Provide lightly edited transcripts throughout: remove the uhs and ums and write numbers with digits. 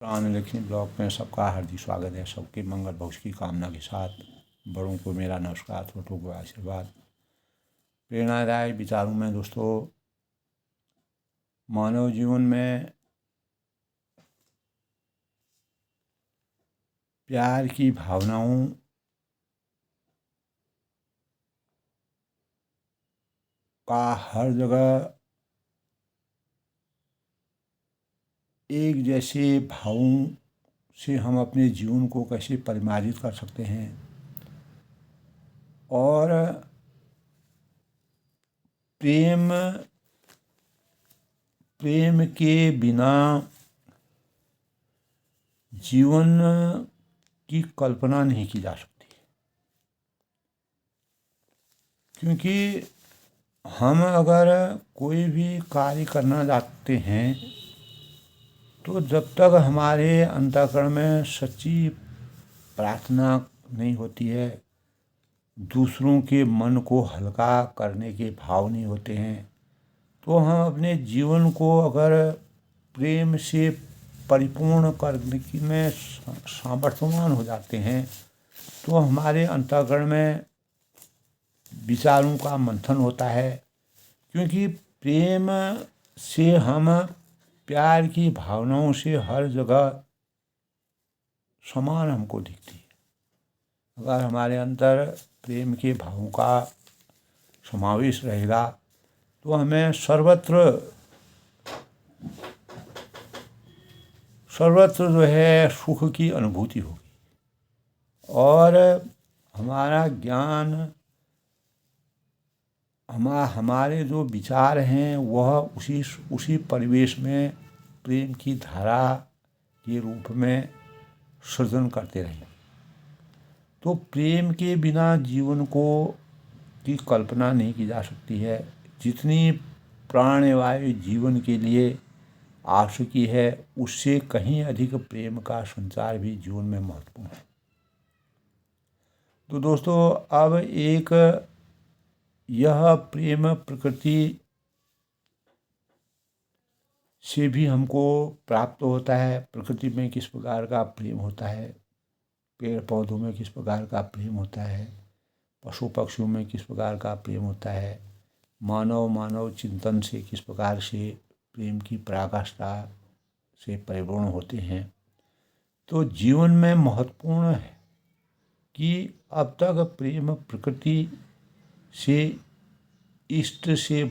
प्राण लेखनी ब्लॉग में सबका हार्दिक स्वागत है। सबके मंगल भविष्य की कामना के साथ बड़ों को मेरा नमस्कार, छोटों को आशीर्वाद। प्रेरणादायक विचारों में दोस्तों, मानव जीवन में प्यार की भावनाओं का हर जगह एक जैसे भावों से हम अपने जीवन को कैसे परिमार्जित कर सकते हैं और प्रेम के बिना जीवन की कल्पना नहीं की जा सकती। क्योंकि हम अगर कोई भी कार्य करना चाहते हैं तो जब तक हमारे अंतःकरण में सच्ची प्रार्थना नहीं होती है, दूसरों के मन को हल्का करने के भाव नहीं होते हैं, तो हम अपने जीवन को अगर प्रेम से परिपूर्ण करने की में सामर्थ्यवान हो जाते हैं तो हमारे अंतःकरण में विचारों का मंथन होता है। क्योंकि प्रेम से हम प्यार की भावनाओं से हर जगह समान हमको दिखती है। अगर हमारे अंदर प्रेम के भावों का समावेश रहेगा तो हमें सर्वत्र जो है सुख की अनुभूति होगी और हमारा ज्ञान, हमारे जो विचार हैं वह उसी परिवेश में प्रेम की धारा के रूप में सृजन करते रहें। तो प्रेम के बिना जीवन की कल्पना नहीं की जा सकती है। जितनी प्राणवायु जीवन के लिए आवश्यकी है उससे कहीं अधिक प्रेम का संचार भी जीवन में महत्वपूर्ण है। तो दोस्तों, अब एक यह प्रेम प्रकृति से भी हमको प्राप्त होता है। प्रकृति में किस प्रकार का प्रेम होता है, पेड़ पौधों में किस प्रकार का प्रेम होता है, पशु पक्षियों में किस प्रकार का प्रेम होता है, मानव चिंतन से किस प्रकार से प्रेम की पराकाष्ठा से परिपूर्ण होते हैं। तो जीवन में महत्वपूर्ण है कि अब तक प्रेम प्रकृति से, इष्ट से,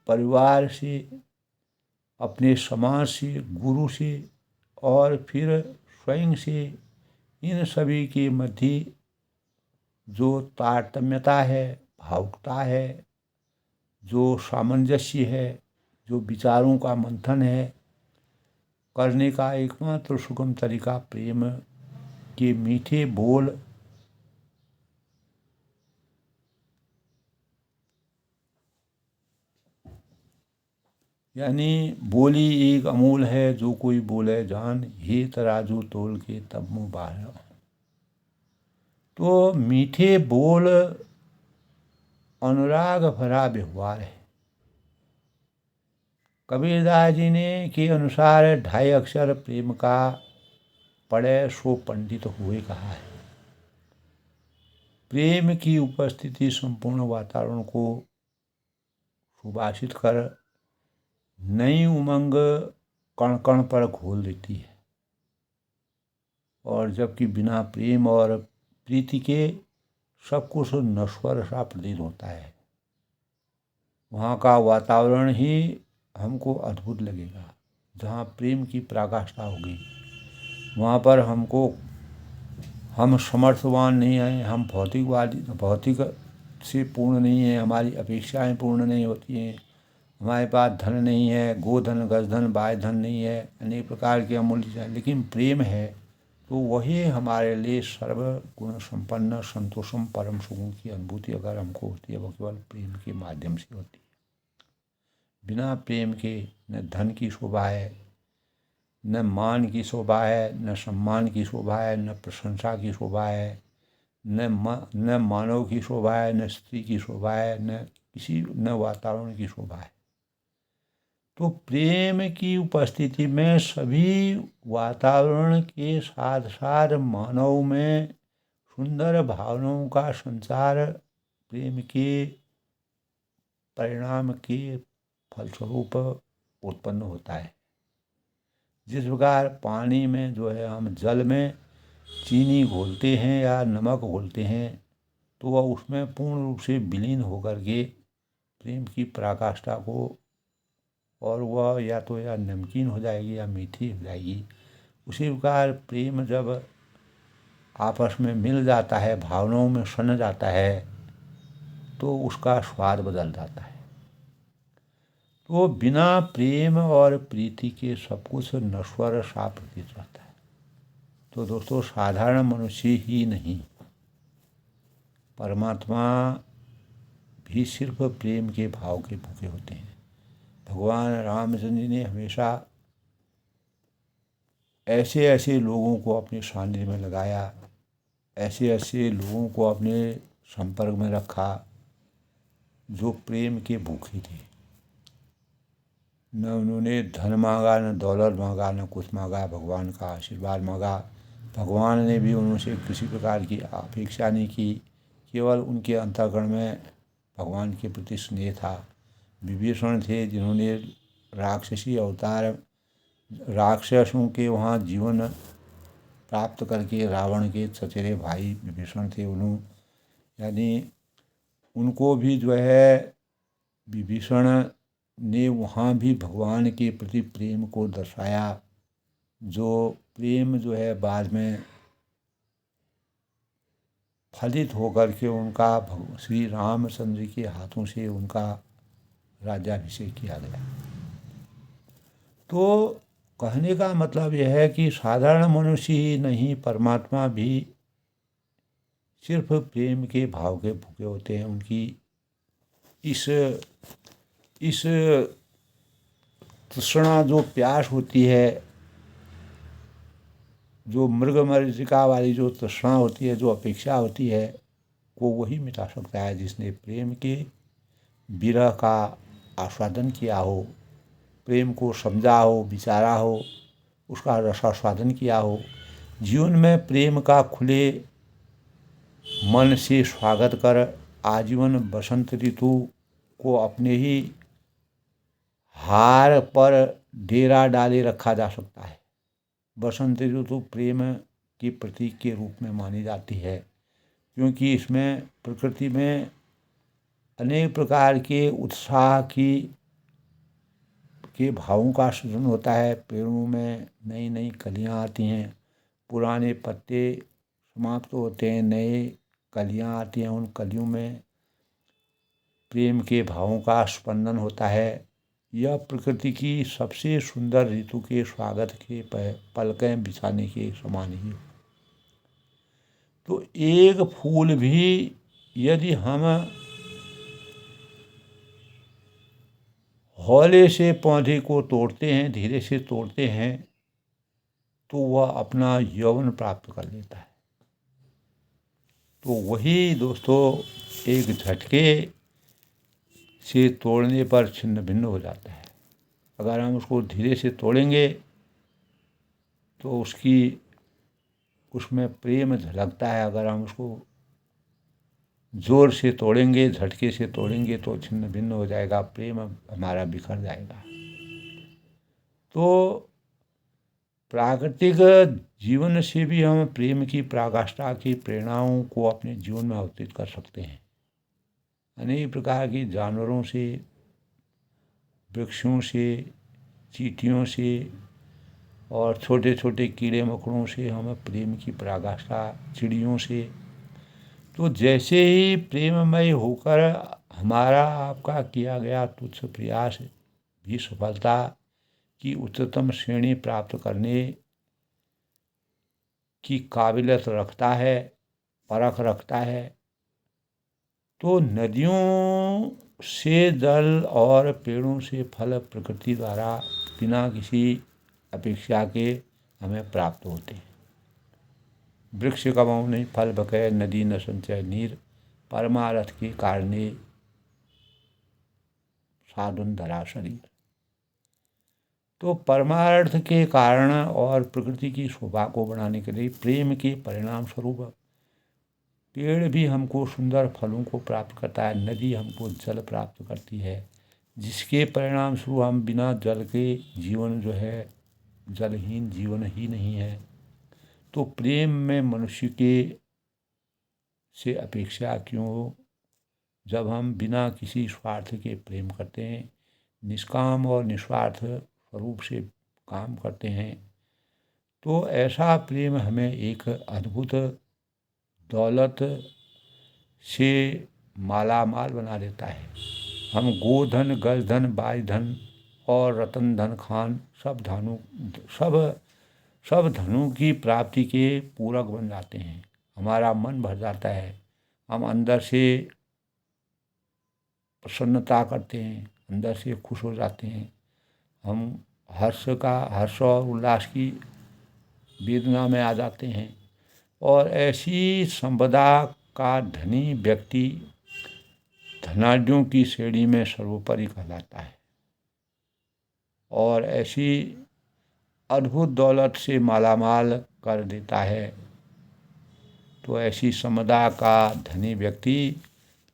परिवार से, अपने समाज से, गुरु से और फिर स्वयं से, इन सभी के मध्य जो तारतम्यता है, भावुकता है, जो सामंजस्य है, जो विचारों का मंथन है, करने का एकमात्र सुगम तरीका प्रेम के मीठे बोल यानी बोली एक अमूल है जो कोई बोले जान, हे तराजू तोल के तब मुँह बाहर। तो मीठे बोल अनुराग भरा व्यवहार है। कबीरदास जी ने के अनुसार 2.5 अक्षर प्रेम का पढ़े सो पंडित हुए कहा है। प्रेम की उपस्थिति संपूर्ण वातावरण को सुभाषित कर नई उमंग कण कण पर घोल देती है, और जबकि बिना प्रेम और प्रीति के सब कुछ नश्वर सा प्रतीत होता है। वहाँ का वातावरण ही हमको अद्भुत लगेगा। जहाँ प्रेम की पराकाष्ठा होगी वहाँ पर हम समर्थवान नहीं हैं, हम भौतिक से पूर्ण नहीं हैं, हमारी अपेक्षाएं पूर्ण नहीं होती हैं, हमारे पास धन नहीं है, गोधन गजधन बाय धन नहीं है, अनेक प्रकार के अमूल्य है, लेकिन प्रेम है तो वही हमारे लिए सर्व गुण संपन्न संतोषम परम सुखों की अनुभूति अगर हमको होती है वो केवल प्रेम के माध्यम से होती है। बिना प्रेम के न धन की शोभा है, न मान की शोभा है, न सम्मान की शोभा है, न प्रशंसा की शोभा है, न मानव की शोभा है, न स्त्री की शोभा है, न वातावरण की शोभा है। तो प्रेम की उपस्थिति में सभी वातावरण के साथ साथ मानव में सुंदर भावनाओं का संचार प्रेम के परिणाम के फलस्वरूप उत्पन्न होता है। जिस प्रकार पानी में जो है हम जल में चीनी घोलते हैं या नमक घोलते हैं तो वह उसमें पूर्ण रूप से विलीन होकर के प्रेम की पराकाष्ठा को, और वह या तो या नमकीन हो जाएगी या मीठी हो जाएगी। उसी प्रकार प्रेम जब आपस में मिल जाता है, भावनाओं में सन जाता है, तो उसका स्वाद बदल जाता है। तो बिना प्रेम और प्रीति के सब कुछ नश्वर सा प्रतीत रहता है। तो दोस्तों, साधारण मनुष्य ही नहीं, परमात्मा भी सिर्फ प्रेम के भाव के भूखे होते हैं। भगवान रामचंद्र जी ने हमेशा ऐसे ऐसे लोगों को अपने सानिध्य में लगाया, ऐसे ऐसे लोगों को अपने संपर्क में रखा जो प्रेम के भूखे थे। न उन्होंने धन मांगा, न दौलत मांगा, न कुछ मांगा, भगवान का आशीर्वाद मांगा। भगवान ने भी उनसे किसी प्रकार की अपेक्षा नहीं की, केवल उनके अंतःकरण में भगवान के प्रति स्नेह था। विभीषण थे जिन्होंने राक्षसी अवतार, राक्षसों के वहाँ जीवन प्राप्त करके, रावण के चचेरे भाई विभीषण थे, यानी उनको भी जो है विभीषण ने वहाँ भी भगवान के प्रति प्रेम को दर्शाया, जो प्रेम जो है बाद में फलित होकर के उनका श्री रामचंद्र के हाथों से उनका राज्याभिषेक किया गया। तो कहने का मतलब यह है कि साधारण मनुष्य ही नहीं, परमात्मा भी सिर्फ प्रेम के भाव के भूखे होते हैं। उनकी इस तृष्णा, जो प्यास होती है, जो मृगमरीचिका वाली जो तृष्णा होती है, जो अपेक्षा होती है, वो वही मिटा सकता है जिसने प्रेम के विरह का आस्वादन किया हो, प्रेम को समझा हो, विचारा हो, उसका रसास्वादन किया हो, जीवन में प्रेम का खुले मन से स्वागत कर आजीवन बसंत ऋतु को अपने ही हार पर डेरा डाले रखा जा सकता है। बसंत ऋतु प्रेम की प्रतीक के रूप में मानी जाती है, क्योंकि इसमें प्रकृति में अनेक प्रकार के उत्साह के भावों का सृजन होता है। पेड़ों में नई नई कलियां आती हैं, पुराने पत्ते समाप्त होते हैं, नए कलियां आती हैं, उन कलियों में प्रेम के भावों का स्पंदन होता है। यह प्रकृति की सबसे सुंदर ऋतु के स्वागत के पलकें बिछाने के समान ही। तो एक फूल भी यदि हम हौले से पौधे को तोड़ते हैं, धीरे से तोड़ते हैं, तो वह अपना यौवन प्राप्त कर लेता है। तो वही दोस्तों एक झटके से तोड़ने पर छिन्न भिन्न हो जाता है। अगर हम उसको धीरे से तोड़ेंगे तो उसमें प्रेम झलकता है। अगर हम उसको जोर से तोड़ेंगे, झटके से तोड़ेंगे, तो छिन्न भिन्न हो जाएगा, प्रेम हमारा बिखर जाएगा। तो प्राकृतिक जीवन से भी हम प्रेम की पराकाष्ठा की प्रेरणाओं को अपने जीवन में अवतीर्ण कर सकते हैं। अनेक प्रकार के जानवरों से, वृक्षों से, चींटियों से और छोटे छोटे कीड़े मकोड़ों से हम प्रेम की पराकाष्ठा, चिड़ियों से। तो जैसे ही प्रेममय होकर हमारा आपका किया गया तुच्छ प्रयास भी सफलता की उच्चतम श्रेणी प्राप्त करने की काबिलियत रखता है, परख रखता है, तो नदियों से जल और पेड़ों से फल प्रकृति द्वारा बिना किसी अपेक्षा के हमें प्राप्त होते हैं। वृक्ष कमाऊ नहीं फल बकै, नदी न संचय नीर, परमारथ के कारणे साधुन धरा शरीर। तो परमार्थ के कारण और प्रकृति की शोभा को बढ़ाने के लिए प्रेम के परिणाम स्वरूप पेड़ भी हमको सुंदर फलों को प्राप्त करता है, नदी हमको जल प्राप्त करती है, जिसके परिणाम स्वरूप हम बिना जल के जीवन जो है, जलहीन जीवन ही नहीं है। तो प्रेम में मनुष्य के से अपेक्षा क्यों हो, जब हम बिना किसी स्वार्थ के प्रेम करते हैं, निष्काम और निस्वार्थ स्वरूप से काम करते हैं, तो ऐसा प्रेम हमें एक अद्भुत दौलत से माला माल बना देता है। हम गोधन, गजधन, बाजधन और रतन धन खान सब सब धनों की प्राप्ति के पूरक बन जाते हैं। हमारा मन भर जाता है, हम अंदर से प्रसन्नता करते हैं, अंदर से खुश हो जाते हैं, हम हर्ष और उल्लास की वेदना में आ जाते हैं। और ऐसी संपदा का धनी व्यक्ति धनाढ्यों की श्रेणी में सर्वोपरि कहलाता है और ऐसी अद्भुत दौलत से मालामाल कर देता है। तो ऐसी संपदा का धनी व्यक्ति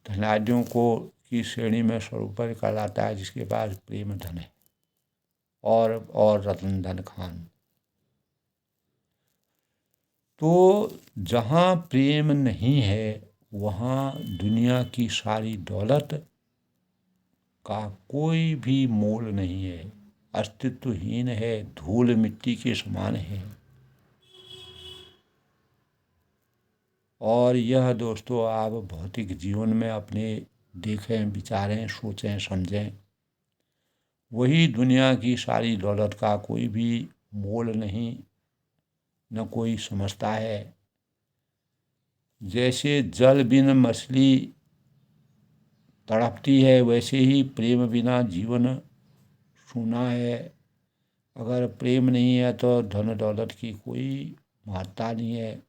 धनाढ्यों को की श्रेणी में सर्वोपरि कहलाता है, जिसके पास प्रेम धन है और रत्न धन खान। तो जहाँ प्रेम नहीं है वहाँ दुनिया की सारी दौलत का कोई भी मोल नहीं है, अस्तित्वहीन है, धूल मिट्टी के समान है। और यह दोस्तों आप भौतिक जीवन में अपने देखें, विचारें, सोचें, समझें, वही दुनिया की सारी दौलत का कोई भी मोल नहीं, न कोई समझता है। जैसे जल बिन मछली तड़पती है, वैसे ही प्रेम बिना जीवन सूना है। अगर प्रेम नहीं है तो धन दौलत की कोई महत्ता नहीं है,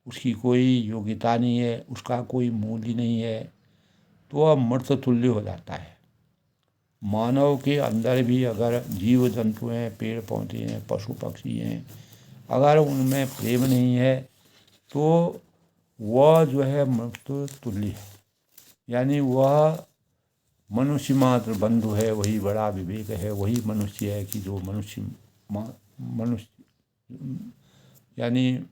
उसकी कोई योग्यता नहीं है, उसका कोई मूल्य नहीं है, तो वह मृत तुल्य हो जाता है। मानव के अंदर भी अगर जीव जंतु हैं, पेड़ पौधे हैं, पशु पक्षी हैं, अगर उनमें प्रेम नहीं है तो वह जो है मृत्यु तुल्य है। यानी वह मनुष्य मात्र बंधु है, वही बड़ा विवेक है, वही मनुष्य है कि जो मनुष्य यानी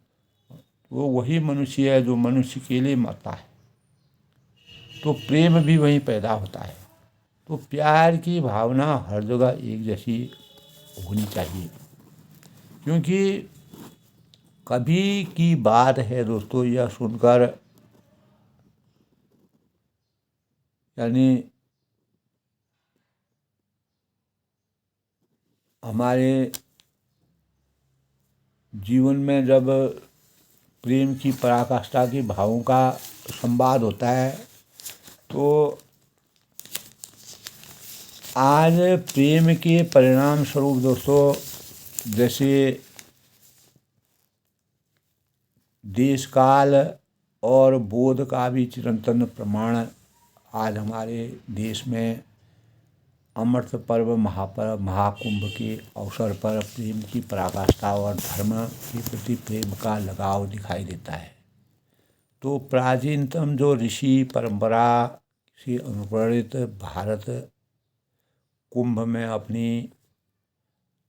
वो वही मनुष्य है जो मनुष्य के लिए मरता है। तो प्रेम भी वहीं पैदा होता है। तो प्यार की भावना हर जगह एक जैसी होनी चाहिए, क्योंकि कभी की बात है दोस्तों, यह सुनकर यानी हमारे जीवन में जब प्रेम की पराकाष्ठा की भावों का संवाद होता है, तो आज प्रेम के परिणाम स्वरूप दोस्तों जैसे देश काल और बोध का भी चिरंतन प्रमाण आज हमारे देश में अमृत पर्व महाकुंभ के अवसर पर प्रेम की पराकाष्ठा और धर्म के प्रति प्रेम का लगाव दिखाई देता है। तो प्राचीनतम जो ऋषि परंपरा से अनुप्रेरित भारत कुंभ में अपनी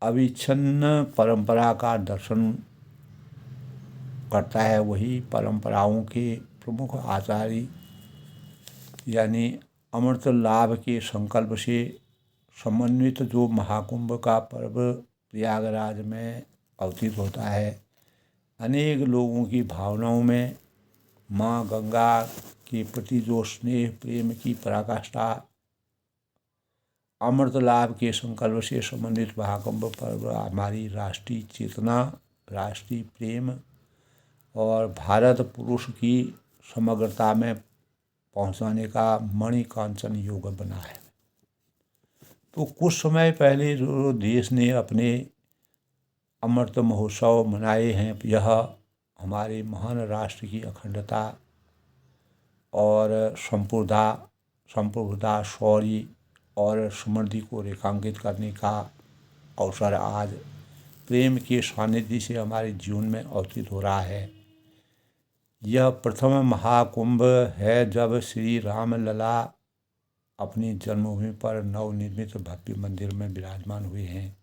अविच्छिन्न परंपरा का दर्शन करता है। वही परंपराओं के प्रमुख आचार्य यानी अमृत लाभ के संकल्प से समन्वित जो महाकुंभ का पर्व प्रयागराज में अवतीत होता है, अनेक लोगों की भावनाओं में माँ गंगा के प्रति जो स्नेह प्रेम की पराकाष्ठा अमृत लाभ के संकल्प से संबंधित महाकुंभ पर्व हमारी राष्ट्रीय चेतना, राष्ट्रीय प्रेम और भारत पुरुष की समग्रता में पहुंचाने का मणिकांचन योग बना है। तो कुछ समय पहले जो देश ने अपने अमृत महोत्सव मनाए हैं, यह हमारे महान राष्ट्र की अखंडता और संप्रभुता, शौर्य और समृद्धि को रेखांकित करने का अवसर आज प्रेम के सानिध्य से हमारे जीवन में अवतीत हो रहा है। यह प्रथम महाकुंभ है जब श्री राम लला अपनी जन्मभूमि पर नवनिर्मित भव्य मंदिर में विराजमान हुए हैं।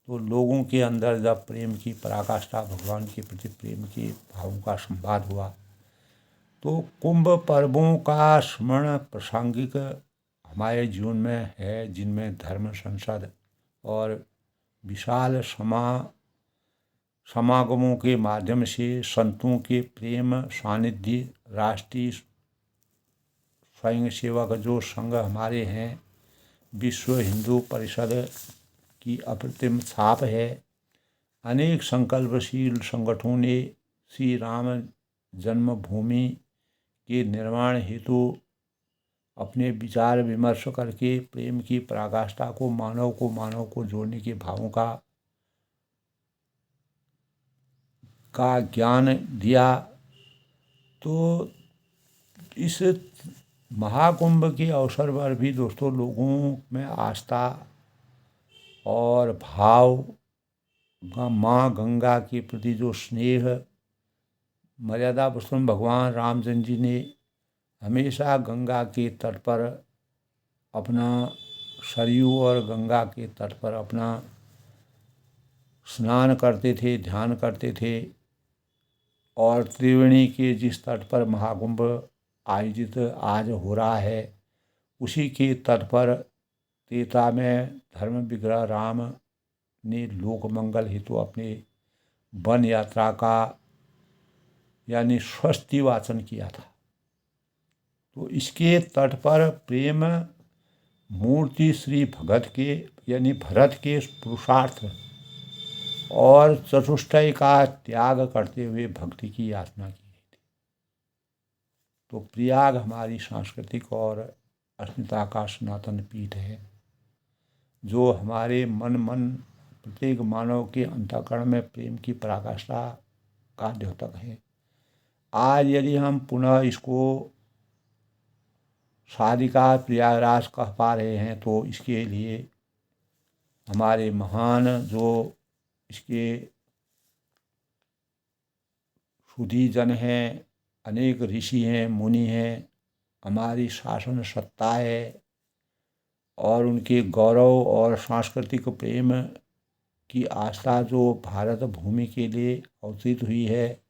तो लोगों के अंदर जब प्रेम की पराकाष्ठा, भगवान के प्रति प्रेम के भावों का संवाद हुआ, तो कुंभ पर्वों का स्मरण प्रासंगिक हमारे जीवन में है, जिनमें धर्म संसद और विशाल समागमों के माध्यम से संतों के प्रेम सानिध्य, राष्ट्रीय स्वयंसेवक जो संघ हमारे हैं, विश्व हिंदू परिषद की अप्रतिम छाप है। अनेक संकल्पशील संगठनों ने श्री राम जन्मभूमि के निर्माण हेतु अपने विचार विमर्श करके प्रेम की पराकाष्ठा को मानव को जोड़ने के भावों का ज्ञान दिया। तो इस महाकुंभ के अवसर पर भी दोस्तों लोगों में आस्था और भाव, माँ गंगा के प्रति जो स्नेह, मर्यादा पुरुषोत्तम भगवान रामचंद्र जी ने हमेशा गंगा के तट पर अपना सरयू और गंगा के तट पर अपना स्नान करते थे, ध्यान करते थे। और त्रिवेणी के जिस तट पर महाकुंभ आयोजित आज हो रहा है, उसी के तट पर त्रेता में धर्म विग्रह राम ने लोक मंगल हेतु अपने वन यात्रा का यानी स्वस्ति वाचन किया था। तो इसके तट पर प्रेम मूर्ति श्री भगत के यानी भरत के पुरुषार्थ और चतुष्टय का त्याग करते हुए भक्ति की याचना की गई थी। तो प्रयाग हमारी सांस्कृतिक और अस्मिता का सनातन पीठ है, जो हमारे मन प्रत्येक मानव के अंतःकरण में प्रेम की पराकाष्ठा का द्योतक है। आज यदि हम पुनः इसको सारिका प्रयागराज कह पा रहे हैं, तो इसके लिए हमारे महान जो इसके सुधीजन हैं, अनेक ऋषि हैं, मुनि हैं, हमारी शासन सत्ता है और उनके गौरव और सांस्कृतिक प्रेम की आस्था जो भारत भूमि के लिए अवतीत हुई है,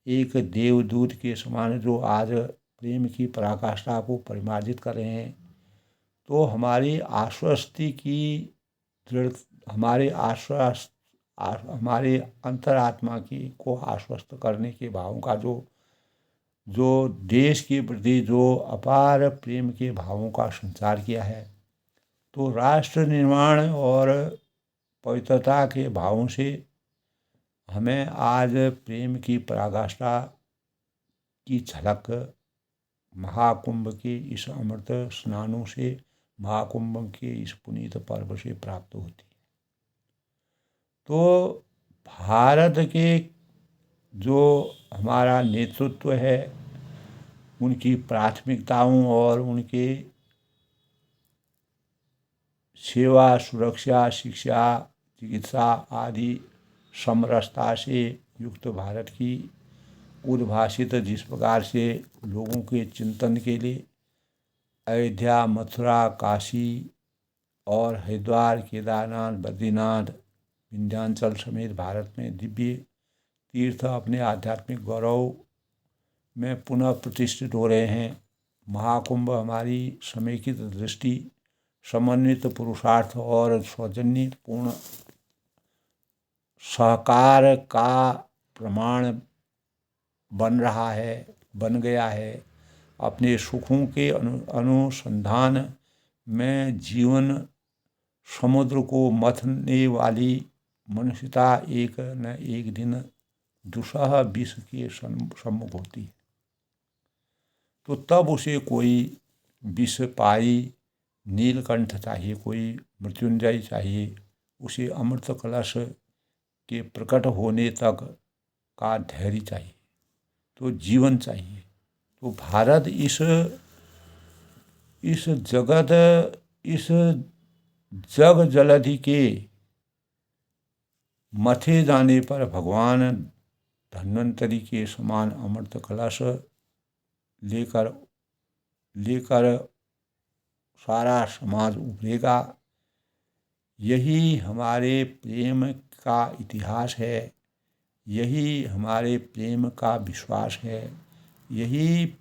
एक देवदूत के समान जो आज प्रेम की पराकाष्ठा को परिमार्जित कर रहे हैं। तो हमारी आश्वस्ति की दृढ़ हमारे अंतरात्मा की को आश्वस्त करने के भावों का जो देश के प्रति जो अपार प्रेम के भावों का संचार किया है। तो राष्ट्र निर्माण और पवित्रता के भावों से हमें आज प्रेम की पराकाष्ठा की झलक महाकुंभ के इस अमृत स्नानों से, महाकुंभ के इस पुनीत पर्व से प्राप्त होती है। तो भारत के जो हमारा नेतृत्व है, उनकी प्राथमिकताओं और उनके सेवा, सुरक्षा, शिक्षा, चिकित्सा आदि समरसता से युक्त भारत की उद्भाषित जिस प्रकार से लोगों के चिंतन के लिए अयोध्या, मथुरा, काशी और हरिद्वार, केदारनाथ, बद्रीनाथ, विंध्याचल समेत भारत में दिव्य तीर्थ अपने आध्यात्मिक गौरव में पुनः प्रतिष्ठित हो रहे हैं। महाकुंभ हमारी समेकित दृष्टि, समन्वित पुरुषार्थ और सौजन्यपूर्ण सहकार का प्रमाण बन गया है। अपने सुखों के अनुसंधान में जीवन समुद्र को मथने वाली मनुष्यता एक न एक दिन दुस्सह विष के सम्मुख होती है। तो तब उसे कोई विषपायी नीलकंठ चाहिए, कोई मृत्युंजय चाहिए, उसे अमृत कलश के प्रकट होने तक का धैर्य चाहिए, तो जीवन चाहिए। तो भारत इस जग जलधि के मथे जाने पर भगवान धन्वंतरि के समान अमृत कलश लेकर लेकर सारा समाज उभरेगा। यही हमारे प्रेम का इतिहास है, यही हमारे प्रेम का विश्वास है, यही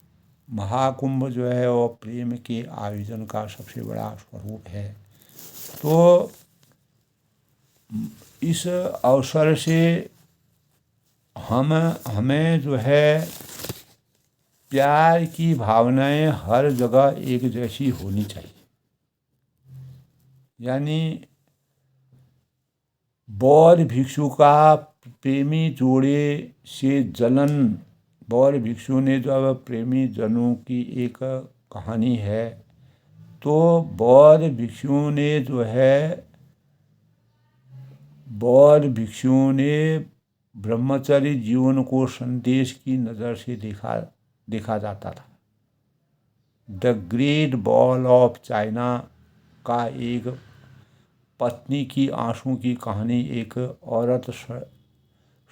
महाकुंभ जो है वो प्रेम के आयोजन का सबसे बड़ा स्वरूप है। तो इस अवसर से हमें जो है प्यार की भावनाएं हर जगह एक जैसी होनी चाहिए। यानी बौद्ध भिक्षु का प्रेमी जोड़े से जलन, बौद्ध भिक्षु ने जब प्रेमी जनों की एक कहानी है, तो बौद्ध भिक्षुओं ने ब्रह्मचर्य जीवन को संदेश की नज़र से देखा जाता था। The great wall of China का एक पत्नी की आंसू की कहानी। एक औरत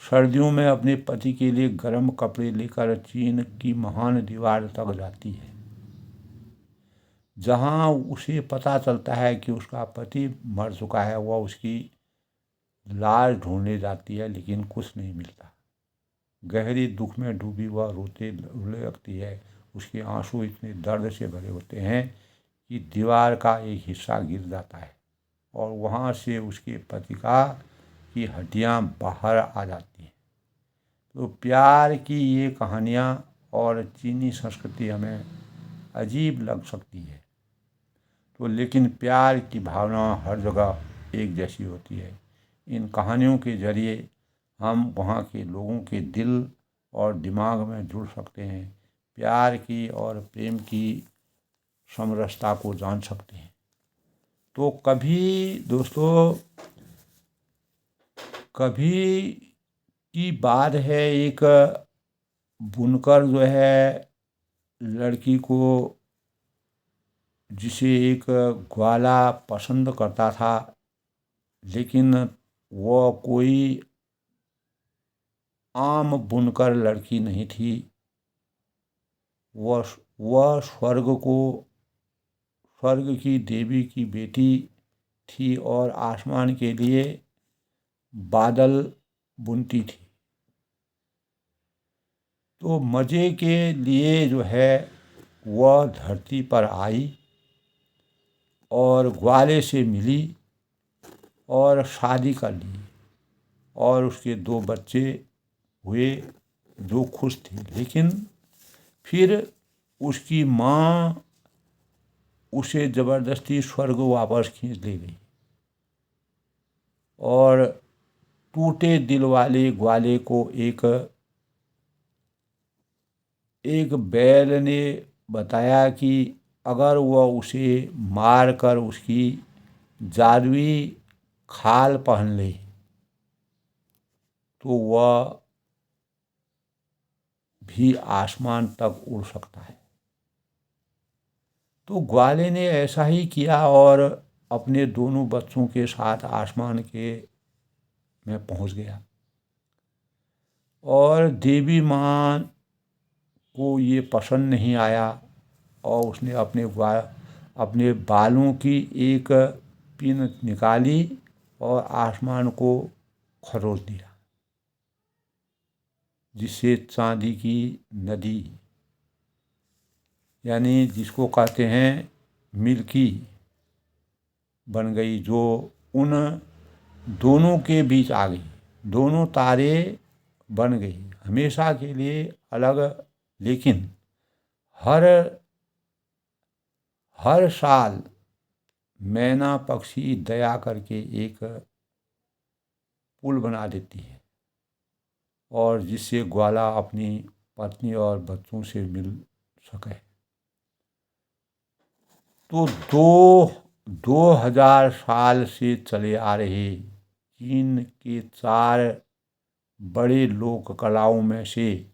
सर्दियों में अपने पति के लिए गर्म कपड़े लेकर चीन की महान दीवार तक जाती है, जहां उसे पता चलता है कि उसका पति मर चुका है। वह उसकी लाश ढूंढने जाती है, लेकिन कुछ नहीं मिलता। गहरी दुख में डूबी वह रोने लगती है। उसके आंसू इतने दर्द से भरे होते हैं कि दीवार का एक हिस्सा गिर जाता है और वहाँ से उसके पति की हड्डियाँ बाहर आ जाती हैं। तो प्यार की ये कहानियाँ और चीनी संस्कृति हमें अजीब लग सकती है, तो लेकिन प्यार की भावना हर जगह एक जैसी होती है। इन कहानियों के जरिए हम वहाँ के लोगों के दिल और दिमाग में जुड़ सकते हैं, प्यार की और प्रेम की समरसता को जान सकते हैं। तो कभी की बात है, एक बुनकर जो है लड़की को, जिसे एक ग्वाला पसंद करता था, लेकिन वह कोई आम बुनकर लड़की नहीं थी। वह स्वर्ग की देवी की बेटी थी और आसमान के लिए बादल बुनती थी। तो मज़े के लिए जो है वह धरती पर आई और ग्वाले से मिली और शादी कर ली और उसके 2 बच्चे हुए जो खुश थे। लेकिन फिर उसकी माँ उसे ज़बरदस्ती स्वर्ग वापस खींच ले गई और टूटे दिल वाले ग्वाले को एक बैल ने बताया कि अगर वह उसे मार कर उसकी जादुई खाल पहन ले तो वह भी आसमान तक उड़ सकता है। तो ग्वाले ने ऐसा ही किया और अपने दोनों बच्चों के साथ आसमान में पहुंच गया। और देवी माँ को ये पसंद नहीं आया और उसने अपने बालों की एक पिन निकाली और आसमान को खरोच दिया, जिससे चांदी की नदी, यानी जिसको कहते हैं मिल्की, बन गई, जो उन दोनों के बीच आ गई। दोनों तारे बन गई हमेशा के लिए अलग, लेकिन हर साल मैना पक्षी दया करके एक पुल बना देती है और जिससे ग्वाला अपनी पत्नी और बच्चों से मिल सके। तो 2000 साल से चले आ रहे चीन के 4 बड़े लोक कलाओं में से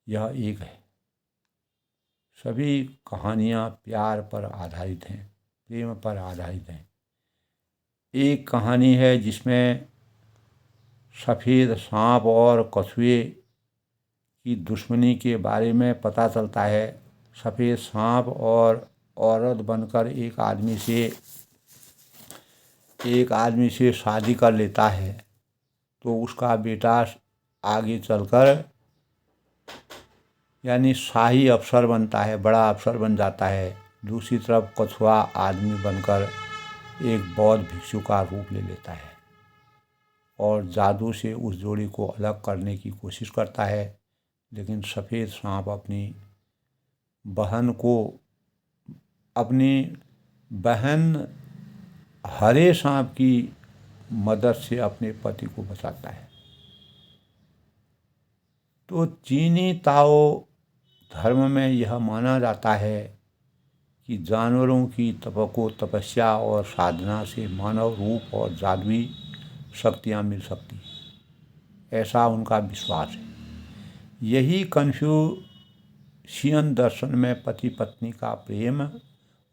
यह एक है। सभी कहानियाँ प्यार पर आधारित हैं, प्रेम पर आधारित हैं। एक कहानी है जिसमें सफ़ेद सांप और कछुए की दुश्मनी के बारे में पता चलता है। सफ़ेद सांप और औरत बनकर एक आदमी से शादी कर लेता है तो उसका बेटा आगे चलकर यानी शाही अफसर बनता है, बड़ा अफसर बन जाता है। दूसरी तरफ कछुआ आदमी बनकर एक बौद्ध भिक्षु का रूप ले लेता है और जादू से उस जोड़ी को अलग करने की कोशिश करता है, लेकिन सफ़ेद सांप अपनी बहन हरे सांप की मदद से अपने पति को बचाता है। तो चीनी ताओ धर्म में यह माना जाता है कि जानवरों की तपस्या और साधना से मानव रूप और जादुई शक्तियाँ मिल सकती हैं, ऐसा उनका विश्वास है। यही कन्फ्यूशियन दर्शन में पति पत्नी का प्रेम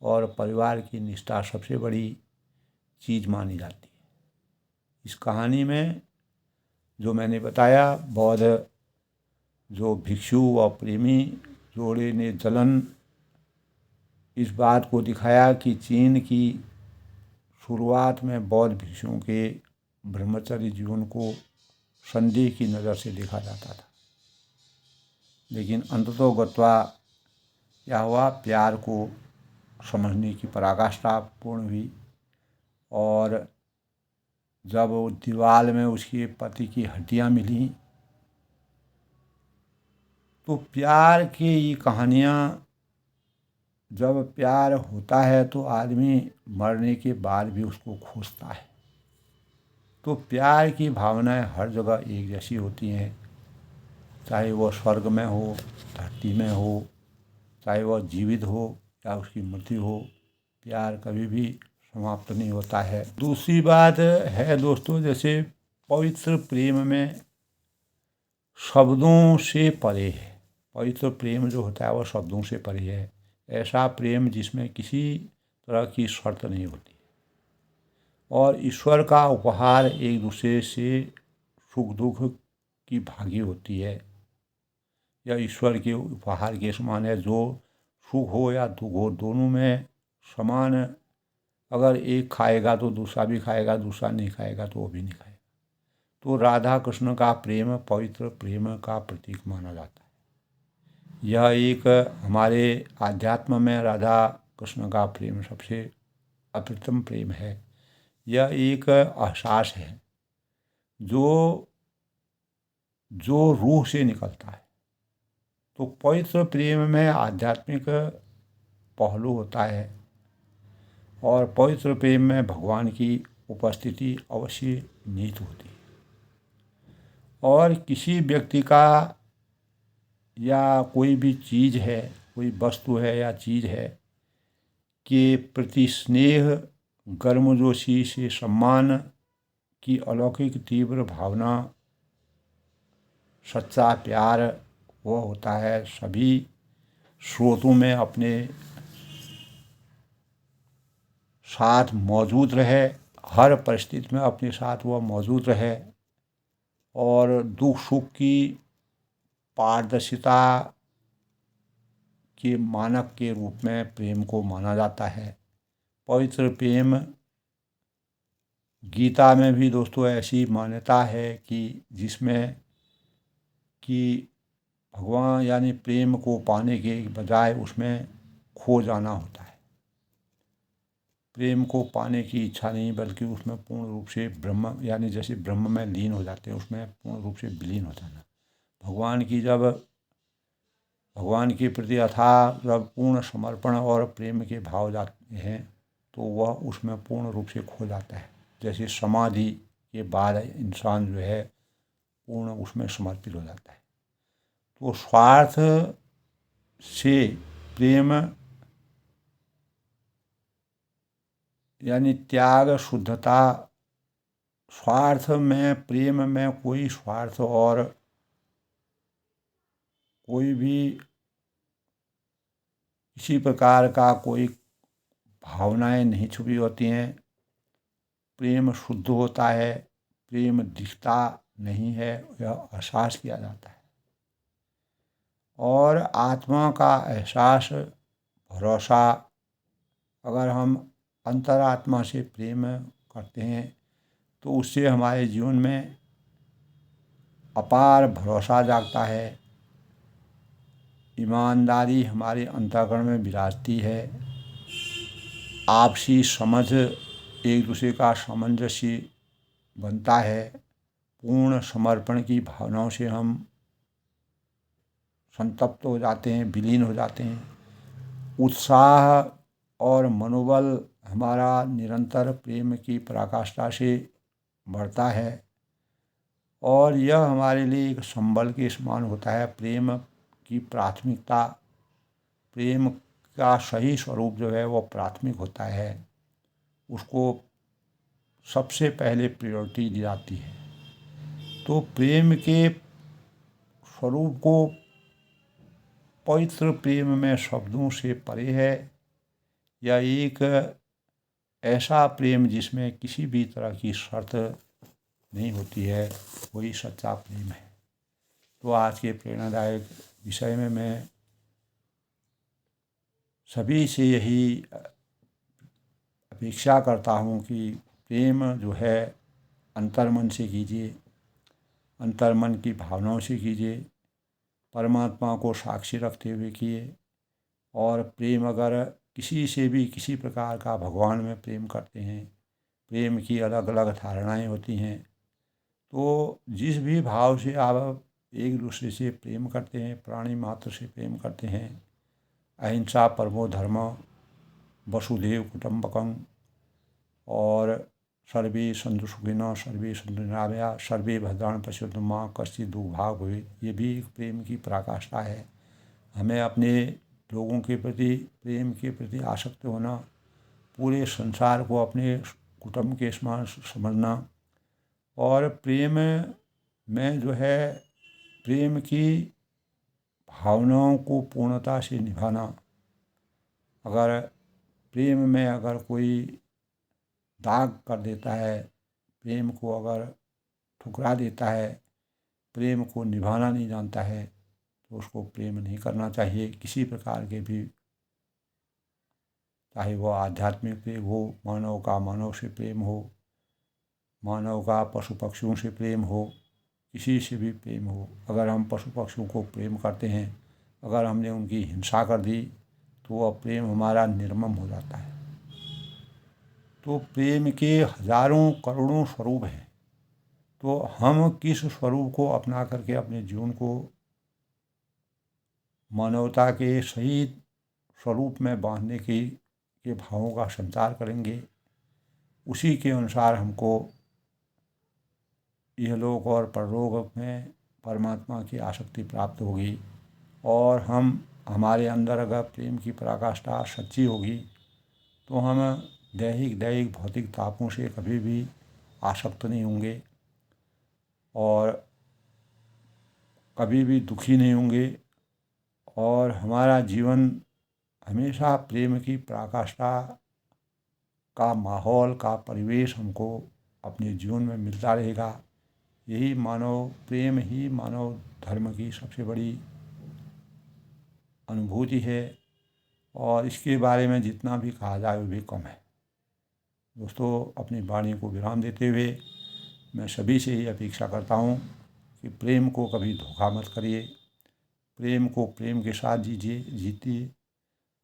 और परिवार की निष्ठा सबसे बड़ी चीज़ मानी जाती है। इस कहानी में जो मैंने बताया, बौद्ध जो भिक्षु और प्रेमी जोड़े ने जलन इस बात को दिखाया कि चीन की शुरुआत में बौद्ध भिक्षुओं के ब्रह्मचर्य जीवन को संदेह की नज़र से देखा जाता था, लेकिन अंततोगत्वा क्या हुआ, प्यार को समझने की पराकाष्ठा पूर्ण हुई और जब दीवार में उसके पति की हड्डियां मिली तो प्यार की ये कहानियाँ, जब प्यार होता है तो आदमी मरने के बाद भी उसको खोजता है। तो प्यार की भावनाएं हर जगह एक जैसी होती हैं, चाहे वह स्वर्ग में हो, धरती में हो, चाहे वह जीवित हो या उसकी मृत्यु हो, प्यार कभी भी समाप्त नहीं होता है। दूसरी बात है दोस्तों, जैसे पवित्र प्रेम में शब्दों से परे है। पवित्र प्रेम जो होता है वह शब्दों से परे है। ऐसा प्रेम जिसमें किसी तरह की शर्त नहीं होती और ईश्वर का उपहार एक दूसरे से सुख दुख की भागी होती है। यह ईश्वर के उपहार के समान है, जो सुख हो या दुख हो दोनों में समान। अगर एक खाएगा तो दूसरा भी खाएगा, दूसरा नहीं खाएगा तो वो भी नहीं खाएगा। तो राधा कृष्ण का प्रेम पवित्र प्रेम का प्रतीक माना जाता है। यह एक हमारे आध्यात्म में राधा कृष्ण का प्रेम सबसे अप्रतिम प्रेम है। यह एक एहसास है जो रूह से निकलता है। तो पवित्र प्रेम में आध्यात्मिक पहलू होता है और पवित्र प्रेम में भगवान की उपस्थिति अवश्य निहित होती है। और किसी व्यक्ति का या कोई भी चीज़ है, कोई वस्तु है या चीज़ है के प्रति स्नेह, गर्मजोशी से सम्मान की अलौकिक तीव्र भावना, सच्चा प्यार वह होता है सभी स्रोतों में अपने साथ मौजूद रहे, हर परिस्थिति में अपने साथ वह मौजूद रहे और दुख सुख की पारदर्शिता के मानक के रूप में प्रेम को माना जाता है। पवित्र प्रेम गीता में भी दोस्तों ऐसी मान्यता है कि जिसमें कि भगवान यानी प्रेम को पाने के बजाय उसमें खो जाना होता है। प्रेम को पाने की इच्छा नहीं, बल्कि उसमें पूर्ण रूप से ब्रह्म यानी जैसे ब्रह्म में लीन हो जाते हैं, उसमें पूर्ण रूप से विलीन हो जाना। भगवान के प्रति अथाह जब पूर्ण समर्पण और प्रेम के भाव जाते हैं तो वह उसमें पूर्ण रूप से खो जाता है। जैसे समाधि के बाद इंसान जो है पूर्ण उसमें समर्पित हो जाता है। तो स्वार्थ से प्रेम यानी त्याग, शुद्धता, स्वार्थ में प्रेम में कोई स्वार्थ और कोई भी किसी प्रकार का कोई भावनाएं नहीं छुपी होती हैं। प्रेम शुद्ध होता है, प्रेम दिखता नहीं है, यह एहसास किया जाता है। और आत्मा का एहसास, भरोसा, अगर हम अंतरात्मा से प्रेम करते हैं तो उससे हमारे जीवन में अपार भरोसा जागता है, ईमानदारी हमारे अंतःकरण में विराजती है, आपसी समझ, एक दूसरे का सामंजस्य बनता है, पूर्ण समर्पण की भावनाओं से हम संतप्त हो जाते हैं, विलीन हो जाते हैं, उत्साह और मनोबल हमारा निरंतर प्रेम की पराकाष्ठा से बढ़ता है और यह हमारे लिए एक संबल के समान होता है। प्रेम की प्राथमिकता, प्रेम का सही स्वरूप जो है वो प्राथमिक होता है, उसको सबसे पहले प्रायोरिटी दी जाती है। तो प्रेम के स्वरूप को पवित्र प्रेम में शब्दों से परे है। यह एक ऐसा प्रेम जिसमें किसी भी तरह की शर्त नहीं होती है, वही सच्चा प्रेम है। तो आज के प्रेरणादायक विषय में मैं सभी से यही अपेक्षा करता हूँ कि प्रेम जो है अंतर्मन से कीजिए, अंतर्मन की भावनाओं से कीजिए, परमात्मा को साक्षी रखते हुए किए। और प्रेम अगर किसी से भी किसी प्रकार का भगवान में प्रेम करते हैं, प्रेम की अलग अलग धारणाएं होती हैं, तो जिस भी भाव से आप एक दूसरे से प्रेम करते हैं, प्राणी मात्र से प्रेम करते हैं, अहिंसा परमो धर्म, वसुधैव कुटुम्बकम, और सर्वे सन्तु सुखिनः सर्वे सन्तु निरामया सर्वे भद्राणि पश्यन्तु मा कश्चित् दुर्भाग् भवेत्, ये भी एक प्रेम की पराकाष्ठा है। हमें अपने लोगों के प्रति, प्रेम के प्रति आसक्त होना, पूरे संसार को अपने कुटुंब के समान समझना, और प्रेम में जो है प्रेम की भावनाओं को पूर्णता से निभाना। अगर प्रेम में अगर कोई दाग कर देता है, प्रेम को अगर ठुकरा देता है, प्रेम को निभाना नहीं जानता है, तो उसको प्रेम नहीं करना चाहिए किसी प्रकार के भी, चाहे वो आध्यात्मिक प्रेम हो, मानव का मानव से प्रेम हो, मानव का पशु पक्षियों से प्रेम हो, किसी से भी प्रेम हो। अगर हम पशु पक्षियों को प्रेम करते हैं, अगर हमने उनकी हिंसा कर दी, तो वह प्रेम हमारा निर्मम हो जाता है। तो प्रेम के हजारों करोड़ों स्वरूप हैं, तो हम किस स्वरूप को अपना करके अपने जीवन को मानवता के सही स्वरूप में बांधने के भावों का संचार करेंगे, उसी के अनुसार हमको इहलोक और परलोक में परमात्मा की आसक्ति प्राप्त होगी। और हमारे अंदर अगर प्रेम की पराकाष्ठा सच्ची होगी, तो हम दैहिक भौतिक तापों से कभी भी आसक्त नहीं होंगे और कभी भी दुखी नहीं होंगे, और हमारा जीवन हमेशा प्रेम की पराकाष्ठा का माहौल का परिवेश हमको अपने जीवन में मिलता रहेगा। यही मानव प्रेम ही मानव धर्म की सबसे बड़ी अनुभूति है, और इसके बारे में जितना भी कहा जाए वो भी कम है। दोस्तों, अपनी वाणी को विराम देते हुए मैं सभी से ही अपेक्षा करता हूँ कि प्रेम को कभी धोखा मत करिए, प्रेम को प्रेम के साथ जीतिए,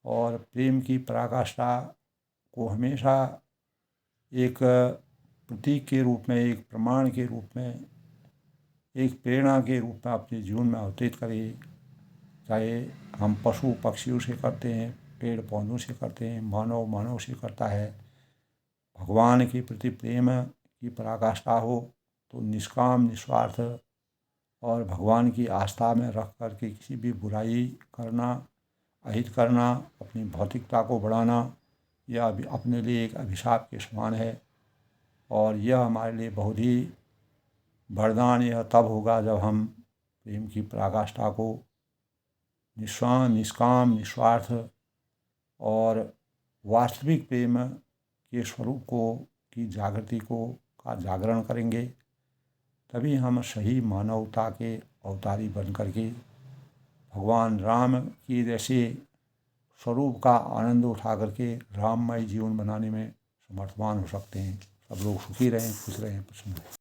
और प्रेम की पराकाष्ठा को हमेशा एक प्रतीक के रूप में, एक प्रमाण के रूप में, एक प्रेरणा के रूप में अपने जीवन में अवतरित करिए। चाहे हम पशु पक्षियों से करते हैं, पेड़ पौधों से करते हैं, मानव से करता है, भगवान के प्रति प्रेम की पराकाष्ठा हो तो निष्काम निस्वार्थ और भगवान की आस्था में रख कर के किसी भी बुराई करना, अहित करना, अपनी भौतिकता को बढ़ाना, यह अपने लिए एक अभिशाप के समान है। और यह हमारे लिए बहुत ही वरदान यह तब होगा जब हम प्रेम की पराकाष्ठा को निष्काम निस्वार्थ और वास्तविक प्रेम के स्वरूप को की जागृति को का जागरण करेंगे, तभी हम सही मानवता के अवतारी बन करके भगवान राम की जैसे स्वरूप का आनंद उठा करके राममय जीवन बनाने में समर्थवान हो सकते हैं। सब लोग सुखी रहें, खुश रहें, प्रसन्न रहें।